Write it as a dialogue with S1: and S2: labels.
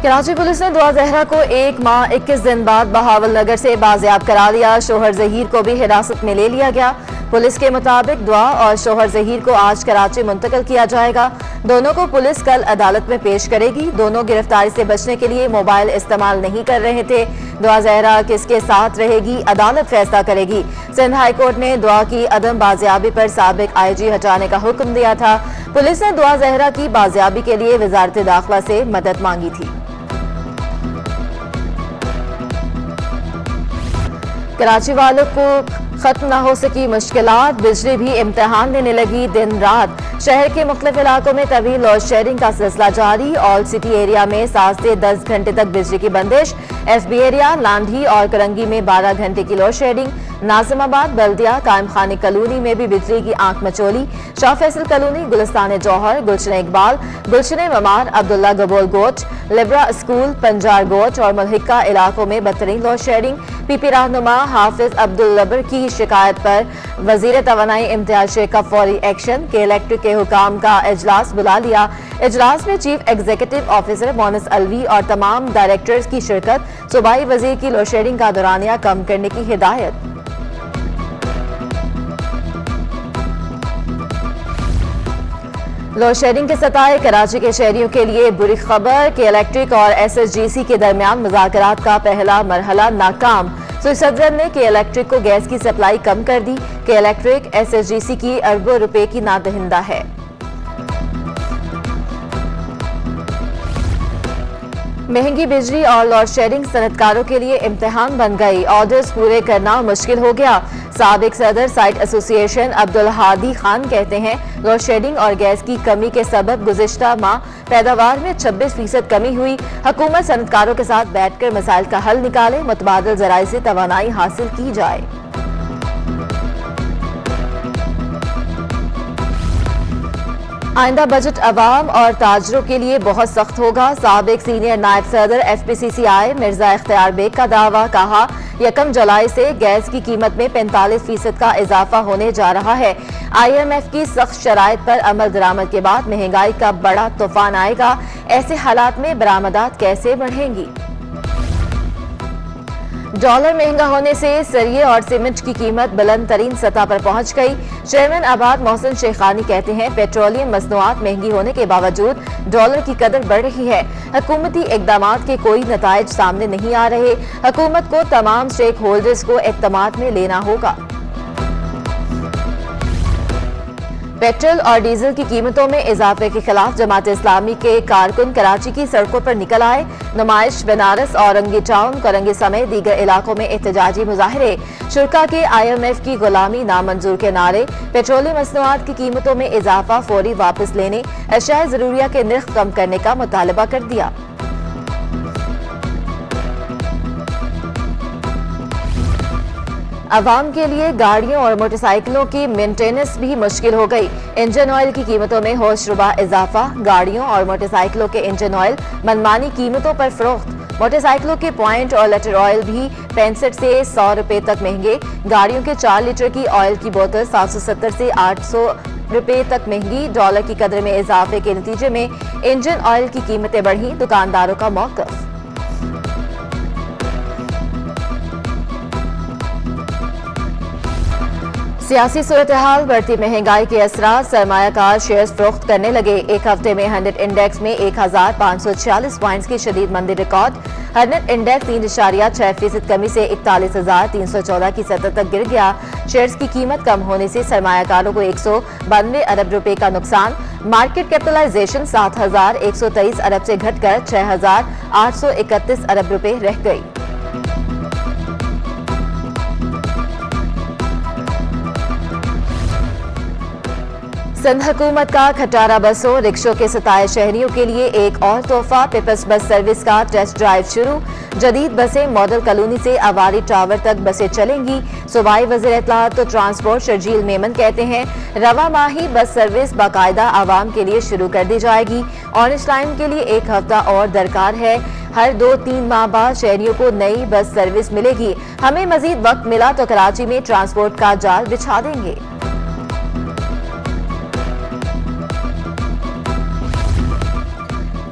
S1: Karachi police نے دعا زہرا کو 1 ماہ 21 دن بعد بہاول نگر سے بازیاب کرا لیا۔ شوہر ظہیر کو بھی حراست میں لے لیا گیا۔ پولیس کے مطابق دعا اور شوہر ظہیر کو آج کراچی منتقل کیا جائے گا۔ دونوں کو پولیس کل عدالت میں پیش کرے گی۔ دونوں گرفتاری سے بچنے کے لیے موبائل استعمال نہیں کر رہے تھے۔ دعا زہرا کس کے ساتھ رہے گی، عدالت فیصلہ کرے گی۔ سندھ ہائی کورٹ نے دعا کی عدم بازیابی پر سابق IG ہٹانے کا حکم دیا تھا۔ پولیس نے دعا زہرا کی بازیابی کے لیے وزارت داخلہ سے مدد مانگی تھی۔ کراچی والوں کو ختم نہ ہو سکی مشکلات، بجلی بھی امتحان دینے لگی دن رات۔ شہر کے مختلف علاقوں میں طویل لوڈ شیڈنگ کا سلسلہ جاری۔ آل سٹی ایریا میں 7 سے 10 گھنٹے تک بجلی کی بندش۔ FB ایریا، لانڈھی اور کرنگی میں 12 گھنٹے کی لوڈ شیڈنگ۔ ناظم آباد، بلدیہ، قائم خانی کالونی میں بھی بجلی کی آنکھ مچولی۔ شاہ فیصل کالونی، گلستان جوہر، گلشن اقبال، گلشن ممار، عبداللہ گبول گوٹ، لبرا اسکول، پنجار گوٹ اور ملحقہ علاقوں میں بدترین لوڈ شیڈنگ۔ PP رہنما حافظ عبداللبر کی شکایت پر وزیر توانائی امتیاز شیخ کا فوری ایکشن۔ کے الیکٹرک کے حکام کا اجلاس بلا لیا۔ اجلاس میں چیف ایگزیکٹو آفیسر مونس الوی اور تمام ڈائریکٹرز کی شرکت۔ صوبائی وزیر کی لوڈ شیڈنگ کا دورانیہ کم کرنے کی ہدایت۔ لوڈ شیڈنگ کے ستائے کراچی کے شہریوں کے لیے بری خبر۔ کے الیکٹرک اور SSGC کے درمیان مذاکرات کا پہلا مرحلہ ناکام۔ صدر نے کے الیکٹرک کو گیس کی سپلائی کم کر دی۔ کے الیکٹرک SSGC کی اربوں روپے کی نادہندہ ہے۔ مہنگی بجلی اور لوڈ شیڈنگ صنعتکاروں کے لیے امتحان بن گئی۔ آرڈرز پورے کرنا مشکل ہو گیا۔ سابق صدر سائٹ ایسوسی ایشن عبدالہادی خان کہتے ہیں لوڈ شیڈنگ اور گیس کی کمی کے سبب گزشتہ ماہ پیداوار میں 26% کمی ہوئی۔ حکومت صنعتکاروں کے ساتھ بیٹھ کر مسائل کا حل نکالے، متبادل ذرائع سے توانائی حاصل کی جائے۔ آئندہ بجٹ عوام اور تاجروں کے لیے بہت سخت ہوگا۔ سابق سینئر نائب صدر FPCCI مرزا اختیار بیگ کا دعویٰ، کہا 1 جولائی سے گیس کی قیمت میں 45% کا اضافہ ہونے جا رہا ہے۔ IMF کی سخت شرائط پر عمل درآمد کے بعد مہنگائی کا بڑا طوفان آئے گا۔ ایسے حالات میں برآمدات کیسے بڑھیں گی؟ ڈالر مہنگا ہونے سے سریے اور سیمنٹ کی قیمت بلند ترین سطح پر پہنچ گئی۔ چیئرمین آباد محسن شیخانی کہتے ہیں پیٹرولیم مصنوعات مہنگی ہونے کے باوجود ڈالر کی قدر بڑھ رہی ہے۔ حکومتی اقدامات کے کوئی نتائج سامنے نہیں آ رہے۔ حکومت کو تمام سٹیک ہولڈرز کو اعتماد میں لینا ہوگا۔ پیٹرول اور ڈیزل کی قیمتوں میں اضافے کے خلاف جماعت اسلامی کے کارکن کراچی کی سڑکوں پر نکل آئے۔ نمائش بنارس، اورنگی ٹاؤن، کرنگی سمیت دیگر علاقوں میں احتجاجی مظاہرے۔ شرکا کے IMF کی غلامی نامنظور کے نعرے۔ پیٹرولیم مصنوعات کی قیمتوں میں اضافہ فوری واپس لینے، اشیاء ضروریہ کے نرخ کم کرنے کا مطالبہ کر دیا۔ عوام کے لیے گاڑیوں اور موٹر سائیکلوں کی مینٹیننس بھی مشکل ہو گئی۔ انجن آئل کی قیمتوں میں ہوش ربا اضافہ۔ گاڑیوں اور موٹر سائیکلوں کے انجن آئل منمانی قیمتوں پر فروخت۔ موٹر سائیکلوں کے پوائنٹ اور لیٹر آئل بھی 65 سے 100 روپے تک مہنگے۔ گاڑیوں کے 4 لیٹر کی آئل کی بوتل 770 سے 800 روپے تک مہنگی۔ ڈالر کی قدر میں اضافے کے نتیجے میں انجن آئل کی قیمتیں بڑھیں، دکانداروں کا موقف۔ سیاسی صورتحال، بڑھتی مہنگائی کے اثرات، سرمایہ کار شیئرز فروخت کرنے لگے۔ ایک ہفتے میں ہنڈریڈ انڈیکس میں 1546 پوائنٹس کی شدید مندی ریکارڈ۔ ہنڈریڈ انڈیکس 3.6% کمی سے 41,314 کی سطح تک گر گیا۔ شیئرز کی قیمت کم ہونے سے سرمایہ کاروں کو 192 ارب روپے کا نقصان۔ مارکیٹ کیپٹلائزیشن 7,123 ارب سے گھٹ کر 6,831 ارب روپے رہ گئی۔ سندھ حکومت کا کھٹارہ بسوں، رکشوں کے ستائے شہریوں کے لیے ایک اور تحفہ۔ پیپلز بس سروس کا ٹیسٹ ڈرائیو شروع۔ جدید بسیں ماڈل کالونی سے آواری ٹاور تک بسیں چلیں گی۔ صوبائی وزیر اطلاعات و ٹرانسپورٹ شرجیل میمن کہتے ہیں رواں ماہ ہی بس سروس باقاعدہ عوام کے لیے شروع کر دی جائے گی۔ اورنج لائن کے لیے 1 ہفتہ اور درکار ہے۔ ہر 2-3 ماہ بعد شہریوں کو نئی بس سروس ملے گی۔ ہمیں مزید وقت ملا تو کراچی میں ٹرانسپورٹ کا جال بچھا دیں گے۔